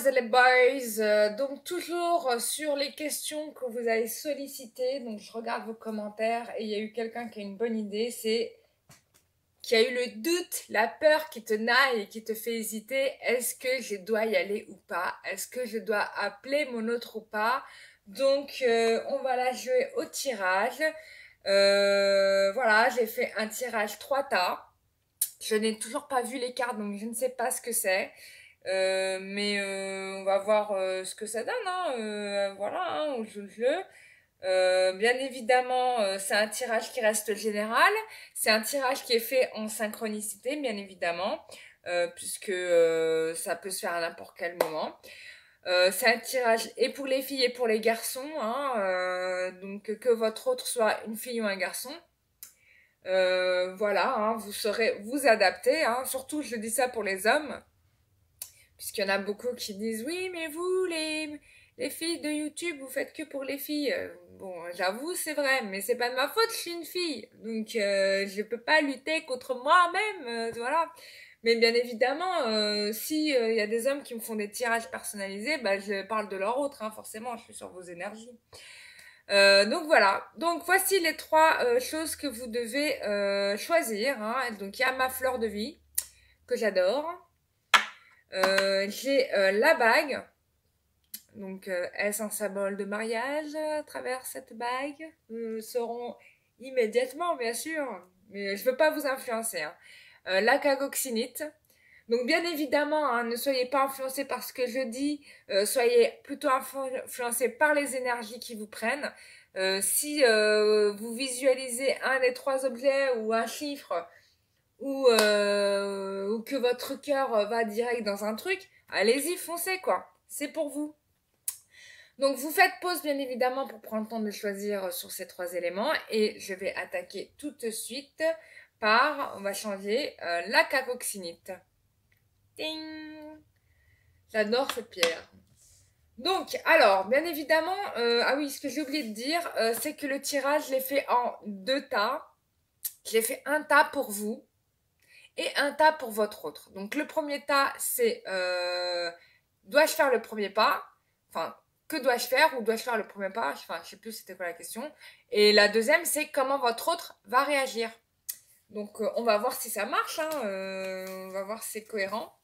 girls et les boys, donc toujours sur les questions que vous avez sollicitées, donc je regarde vos commentaires et il y a eu quelqu'un qui a une bonne idée, c'est qui a eu le doute, la peur qui te naille et qui te fait hésiter, est-ce que je dois y aller ou pas, est-ce que je dois appeler mon autre ou pas, donc on va la jouer au tirage, voilà, j'ai fait un tirage 3 tas, je n'ai toujours pas vu les cartes donc je ne sais pas ce que c'est. Mais on va voir ce que ça donne, hein, voilà, hein, on joue le jeu. Bien évidemment, c'est un tirage qui reste général. C'est un tirage qui est fait en synchronicité, bien évidemment, puisque ça peut se faire à n'importe quel moment. C'est un tirage et pour les filles et pour les garçons, hein, donc que votre autre soit une fille ou un garçon. Voilà, hein, vous saurez vous adapter, hein, surtout je dis ça pour les hommes. Puisqu'il y en a beaucoup qui disent oui, mais vous, les filles de YouTube, vous faites que pour les filles. Bon, j'avoue, c'est vrai, mais c'est pas de ma faute, je suis une fille. Donc, je peux pas lutter contre moi-même, voilà. Mais bien évidemment, si il y a des hommes qui me font des tirages personnalisés, bah, je parle de leur autre, hein, forcément, je suis sur vos énergies. Donc voilà, donc voici les trois choses que vous devez choisir, hein. Donc il y a ma fleur de vie, que j'adore. J'ai la bague, donc est-ce un symbole de mariage à travers cette bague? Nous le saurons immédiatement, bien sûr, mais je veux pas vous influencer, hein. La cagoxinite, donc bien évidemment, hein, ne soyez pas influencés par ce que je dis, soyez plutôt influencés par les énergies qui vous prennent. Si vous visualisez un des trois objets ou un chiffre, ou que votre cœur va direct dans un truc, allez-y, foncez quoi, c'est pour vous. Donc vous faites pause bien évidemment pour prendre le temps de choisir sur ces trois éléments et je vais attaquer tout de suite par, on va changer, la cacoxinite. Ding. J'adore cette pierre. Donc, alors, bien évidemment, ah oui, ce que j'ai oublié de dire, c'est que le tirage, je l'ai fait en deux tas. Je l'ai fait un tas pour vous et un tas pour votre autre. Donc le premier tas, c'est dois-je faire le premier pas? Enfin, que dois-je faire ou dois-je faire le premier pas? Enfin, je sais plus c'était quoi la question. Et la deuxième, c'est comment votre autre va réagir. Donc on va voir si ça marche, hein, on va voir si c'est cohérent.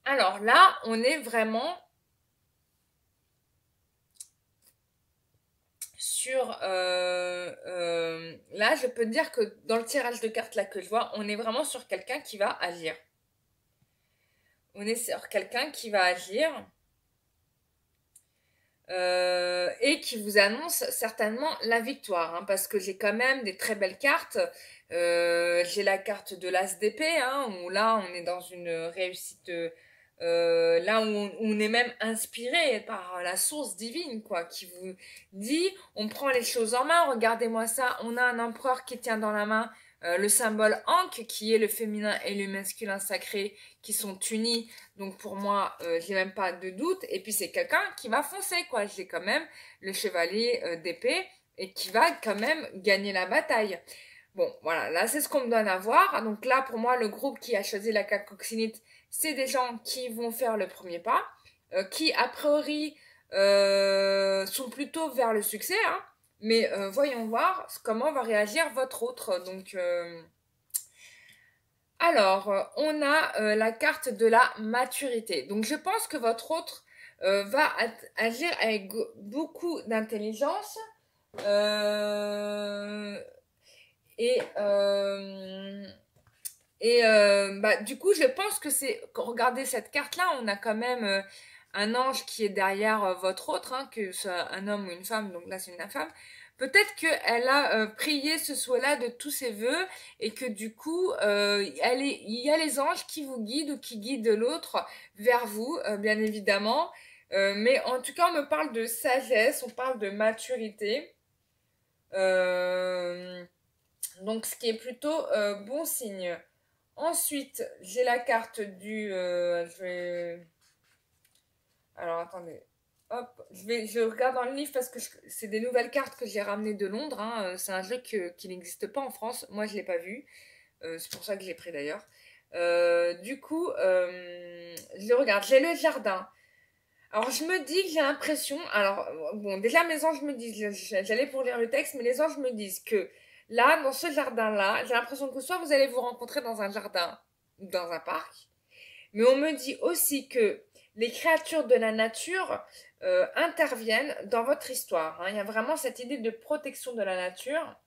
Alors là, on est vraiment sur... là, je peux te dire que dans le tirage de cartes là que je vois, on est vraiment sur quelqu'un qui va agir. On est sur quelqu'un qui va agir et qui vous annonce certainement la victoire, hein, parce que j'ai quand même des très belles cartes. J'ai la carte de l'As d'épée, hein, où là on est dans une réussite, là où on est même inspiré par la source divine, quoi, qui vous dit on prend les choses en main, regardez-moi ça, on a un empereur qui tient dans la main le symbole Ankh, qui est le féminin et le masculin sacré qui sont unis. Donc pour moi, j'ai même pas de doute. Et puis c'est quelqu'un qui va foncer, quoi. J'ai quand même le chevalier d'épée et qui va quand même gagner la bataille. Bon, voilà, là c'est ce qu'on me donne à voir. Donc là, pour moi, le groupe qui a choisi la cacoxinite, c'est des gens qui vont faire le premier pas, qui a priori sont plutôt vers le succès, hein. Mais voyons voir comment va réagir votre autre. Donc, alors, on a la carte de la maturité. Donc, je pense que votre autre va agir avec beaucoup d'intelligence. Euh, et bah, du coup, je pense que c'est... Regardez cette carte-là, on a quand même un ange qui est derrière votre autre, hein, que ce soit un homme ou une femme, donc là c'est une femme. Peut-être qu'elle a prié ce souhait-là de tous ses vœux et que du coup, il y a les anges qui vous guident ou qui guident l'autre vers vous, bien évidemment. Mais en tout cas, on me parle de sagesse, on parle de maturité. Donc, ce qui est plutôt bon signe. Ensuite, j'ai la carte du... je vais... Alors, attendez. Hop, je regarde dans le livre parce que c'est des nouvelles cartes que j'ai ramenées de Londres, hein. C'est un jeu qui n'existe pas en France. Moi, je ne l'ai pas vu. C'est pour ça que je l'ai pris d'ailleurs. Du coup, je le regarde. J'ai le jardin. Alors, je me dis que j'ai l'impression. Alors, bon, déjà, mes anges me disent. J'allais pour lire le texte, mais les anges me disent que là, dans ce jardin-là, j'ai l'impression que soit vous allez vous rencontrer dans un jardin ou dans un parc. Mais on me dit aussi que les créatures de la nature interviennent dans votre histoire. Hein. Il y a vraiment cette idée de protection de la nature.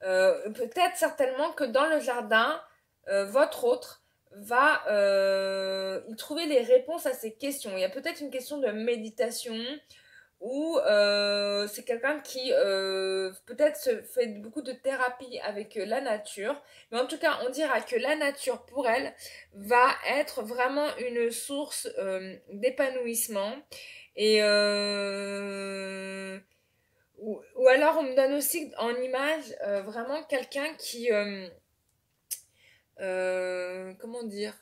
Peut-être certainement que dans le jardin, votre autre va y trouver les réponses à ces questions. Il y a peut-être une question de méditation ou c'est quelqu'un qui peut-être se fait beaucoup de thérapie avec la nature. Mais en tout cas, on dira que la nature, pour elle, va être vraiment une source d'épanouissement. Et ou alors, on me donne aussi en image vraiment quelqu'un qui... comment dire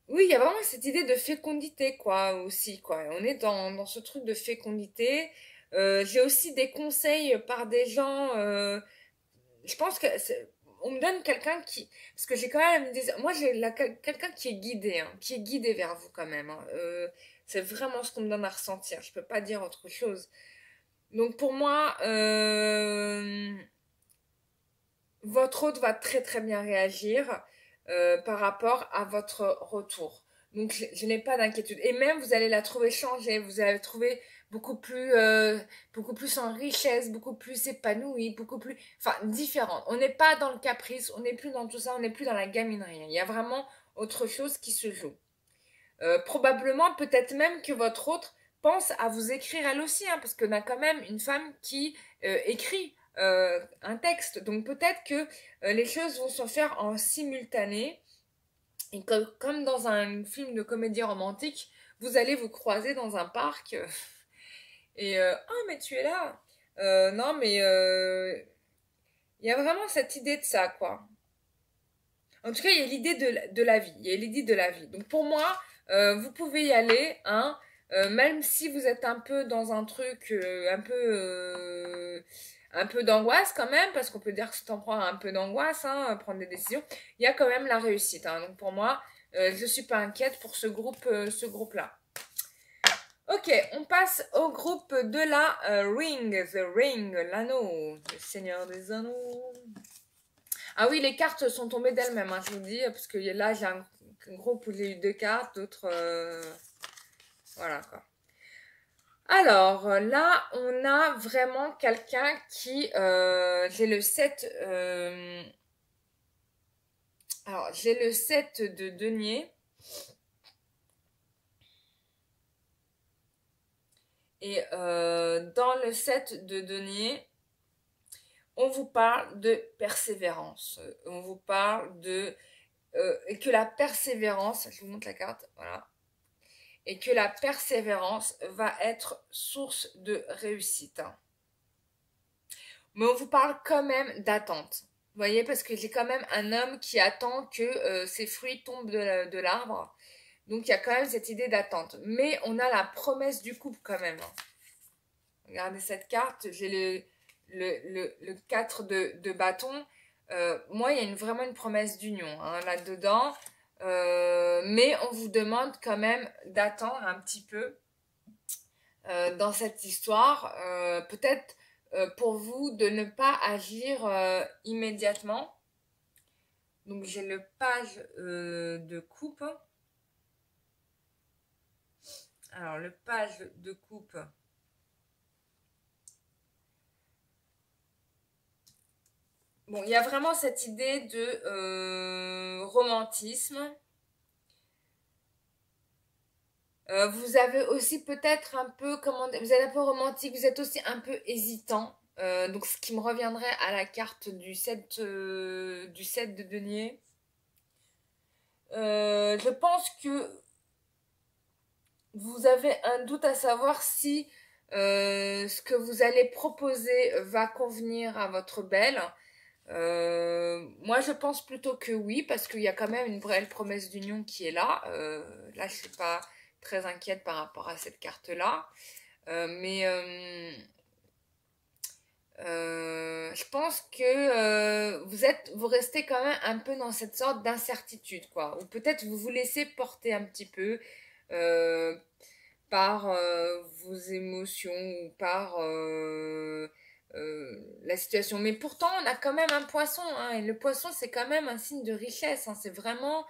oui, il y a vraiment cette idée de fécondité, quoi, aussi, quoi. On est dans ce truc de fécondité. J'ai aussi des conseils par des gens. Je pense que on me donne quelqu'un qui, parce que j'ai quand même des, moi j'ai quelqu'un qui est guidé, hein, qui est guidé vers vous quand même. Hein. C'est vraiment ce qu'on me donne à ressentir. Je peux pas dire autre chose. Donc pour moi, votre hôte va très très bien réagir par rapport à votre retour. Donc je n'ai pas d'inquiétude. Et même vous allez la trouver changée, vous allez la trouver beaucoup plus en richesse, beaucoup plus épanouie, beaucoup plus, enfin différente. On n'est pas dans le caprice, on n'est plus dans tout ça, on n'est plus dans la gaminerie. Il y a vraiment autre chose qui se joue. Probablement, peut-être même que votre autre pense à vous écrire elle aussi, hein, parce qu'on a quand même une femme qui écrit un texte. Donc peut-être que les choses vont se faire en simultané. Et comme dans un film de comédie romantique, vous allez vous croiser dans un parc. Et ah, mais tu es là. Non, mais il y a vraiment cette idée de ça, quoi. En tout cas, il y a l'idée de la vie. Il y a l'idée de la vie. Donc pour moi, vous pouvez y aller, hein, même si vous êtes un peu dans un truc un peu d'angoisse quand même, parce qu'on peut dire que c'est en prendre un peu d'angoisse, hein, prendre des décisions. Il y a quand même la réussite. Hein. Donc pour moi, je suis pas inquiète pour ce groupe-là. Ok, on passe au groupe de la Ring, The Ring, l'anneau, le Seigneur des Anneaux. Ah oui, les cartes sont tombées d'elles-mêmes, hein, je vous dis, parce que là, j'ai un groupe où j'ai eu 2 cartes, d'autres... voilà, quoi. Alors, là, on a vraiment quelqu'un qui... j'ai le 7... alors, j'ai le 7 de denier. Et dans le 7 de denier, on vous parle de persévérance. On vous parle de... et que la persévérance... Je vous montre la carte, voilà. Et que la persévérance va être source de réussite. Hein. Mais on vous parle quand même d'attente. Vous voyez, parce que j'ai quand même un homme qui attend que ses fruits tombent de l'arbre. Donc il y a quand même cette idée d'attente. Mais on a la promesse du couple quand même. Hein. Regardez cette carte, j'ai le 4 de bâton. Moi, il y a vraiment une promesse d'union hein, là-dedans. Mais on vous demande quand même d'attendre un petit peu dans cette histoire. Peut-être pour vous de ne pas agir immédiatement. Donc j'ai le page de coupe. Alors le page de coupe. Bon, il y a vraiment cette idée de romantisme. Vous avez aussi peut-être un peu, vous êtes un peu romantique, vous êtes aussi un peu hésitant. Donc ce qui me reviendrait à la carte du 7 de denier. Je pense que vous avez un doute à savoir si ce que vous allez proposer va convenir à votre belle. Moi, je pense plutôt que oui, parce qu'il y a quand même une vraie promesse d'union qui est là. Là, je suis pas très inquiète par rapport à cette carte-là. Mais Je pense que vous restez quand même un peu dans cette sorte d'incertitude, quoi. Ou peut-être vous vous laissez porter un petit peu euh, par vos émotions ou par la situation. Mais pourtant, on a quand même un poisson, hein, et le poisson, c'est quand même un signe de richesse, hein, c'est vraiment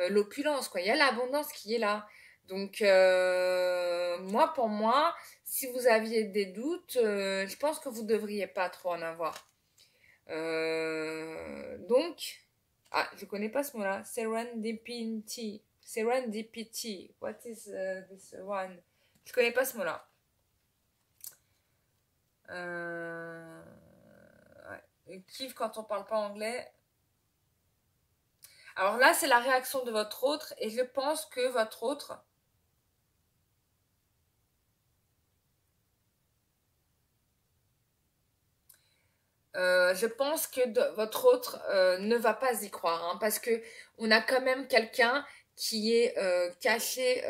l'opulence, quoi. Il y a l'abondance qui est là. Donc, moi, pour moi, si vous aviez des doutes, je pense que vous devriez pas trop en avoir. Donc, ah, je connais pas ce mot-là. Serendipity. Serendipity. What is this one? Je connais pas ce mot-là. Ouais. Kiffe quand on parle pas anglais. Alors là, c'est la réaction de votre autre, et je pense que votre autre, je pense que votre autre ne va pas y croire, hein, parce que on a quand même quelqu'un qui est caché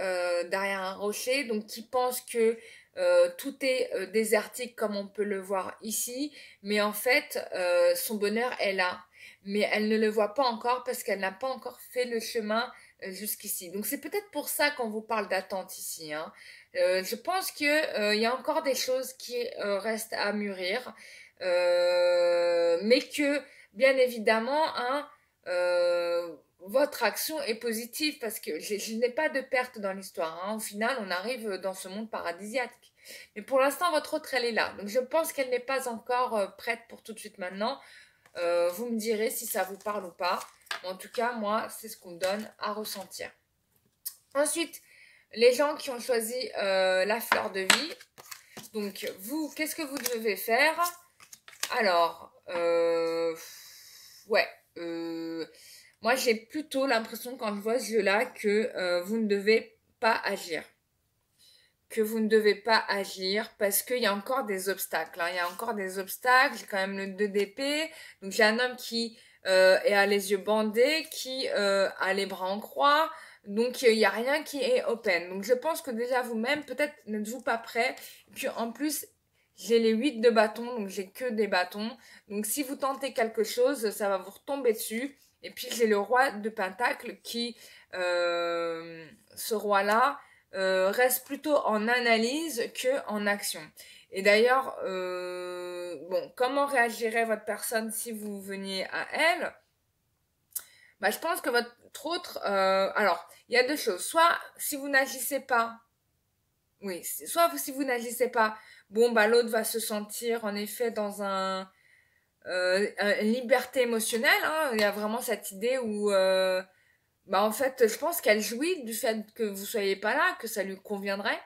derrière un rocher, donc qui pense que tout est désertique comme on peut le voir ici, mais en fait, son bonheur est là. Mais elle ne le voit pas encore parce qu'elle n'a pas encore fait le chemin jusqu'ici. Donc c'est peut-être pour ça qu'on vous parle d'attente ici, hein. Je pense que y a encore des choses qui restent à mûrir. Mais que bien évidemment, hein, votre action est positive parce que je n'ai pas de perte dans l'histoire, hein. Au final, on arrive dans ce monde paradisiaque. Mais pour l'instant, votre autre, elle est là. Donc je pense qu'elle n'est pas encore prête pour tout de suite maintenant. Vous me direz si ça vous parle ou pas. En tout cas, moi, c'est ce qu'on me donne à ressentir. Ensuite, les gens qui ont choisi la fleur de vie. Donc, vous, qu'est-ce que vous devez faire? Alors, ouais, moi j'ai plutôt l'impression quand je vois ce jeu-là que vous ne devez pas agir. Que vous ne devez pas agir parce qu'il y a encore des obstacles, hein. Il y a encore des obstacles, j'ai quand même le 2 d'épée, donc j'ai un homme qui a les yeux bandés, qui a les bras en croix, donc il n'y a rien qui est open. Donc je pense que déjà vous-même, peut-être n'êtes-vous pas prêt, et puis en plus j'ai les 8 de bâton, donc j'ai que des bâtons. Donc si vous tentez quelque chose, ça va vous retomber dessus. Et puis j'ai le roi de pentacle qui, ce roi-là, reste plutôt en analyse que en action. Et d'ailleurs, bon, comment réagirait votre personne si vous veniez à elle? Bah, je pense que votre autre, alors, il y a deux choses. Soit si vous n'agissez pas, oui, soit si vous n'agissez pas, bon, bah, l'autre va se sentir en effet dans une liberté émotionnelle, hein. Il y a vraiment cette idée où, bah, en fait, je pense qu'elle jouit du fait que vous soyez pas là, que ça lui conviendrait.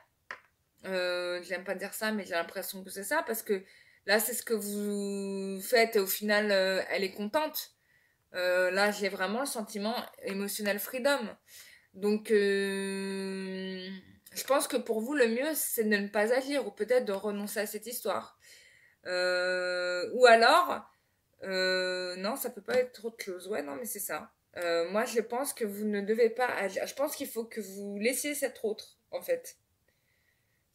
J'aime pas dire ça, mais j'ai l'impression que c'est ça, parce que là, c'est ce que vous faites et au final, elle est contente. Là, j'ai vraiment le sentiment émotionnel freedom. Donc, je pense que pour vous, le mieux, c'est de ne pas agir ou peut-être de renoncer à cette histoire. Ou alors, non, ça peut pas être trop close. Ouais, non, mais c'est ça. Moi, je pense que vous ne devez pas agir. Je pense qu'il faut que vous laissiez cette autre, en fait.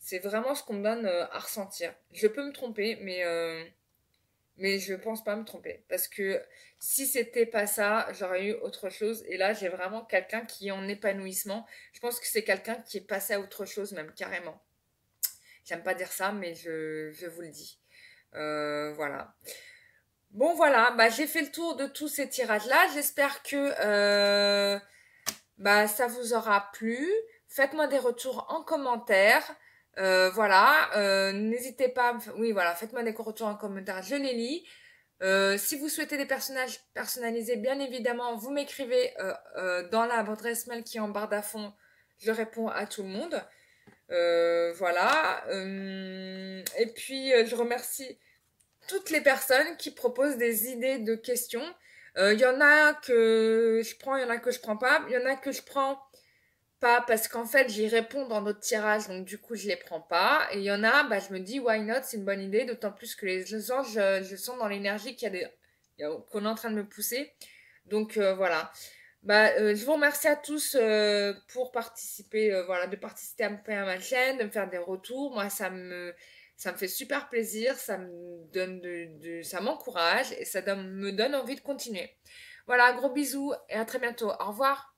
C'est vraiment ce qu'on me donne à ressentir. Je peux me tromper, mais je pense pas me tromper. Parce que si c'était pas ça, j'aurais eu autre chose. Et là, j'ai vraiment quelqu'un qui est en épanouissement. Je pense que c'est quelqu'un qui est passé à autre chose, même carrément. J'aime pas dire ça, mais je vous le dis. Voilà. Bon, voilà. Bah, j'ai fait le tour de tous ces tirages-là. J'espère que bah, ça vous aura plu. Faites-moi des retours en commentaire. Voilà, n'hésitez pas, oui voilà, faites-moi des retours en commentaire, je les lis. Si vous souhaitez des personnages personnalisés, bien évidemment, vous m'écrivez dans l'adresse mail qui est en barre d'afond, je réponds à tout le monde. Voilà, et puis je remercie toutes les personnes qui proposent des idées de questions. Il y en a que je prends, il y en a que je prends pas, il y en a que je prends pas parce qu'en fait j'y réponds dans d'autres tirages donc du coup je les prends pas et il y en a bah je me dis why not, c'est une bonne idée, d'autant plus que les gens je sens dans l'énergie qu'il y a qu'on est en train de me pousser, donc voilà. Bah je vous remercie à tous pour participer, voilà, de participer un peu à ma chaîne, de me faire des retours. Moi Ça me fait super plaisir, ça me donne ça m'encourage et me donne envie de continuer. Voilà, gros bisous et à très bientôt. Au revoir.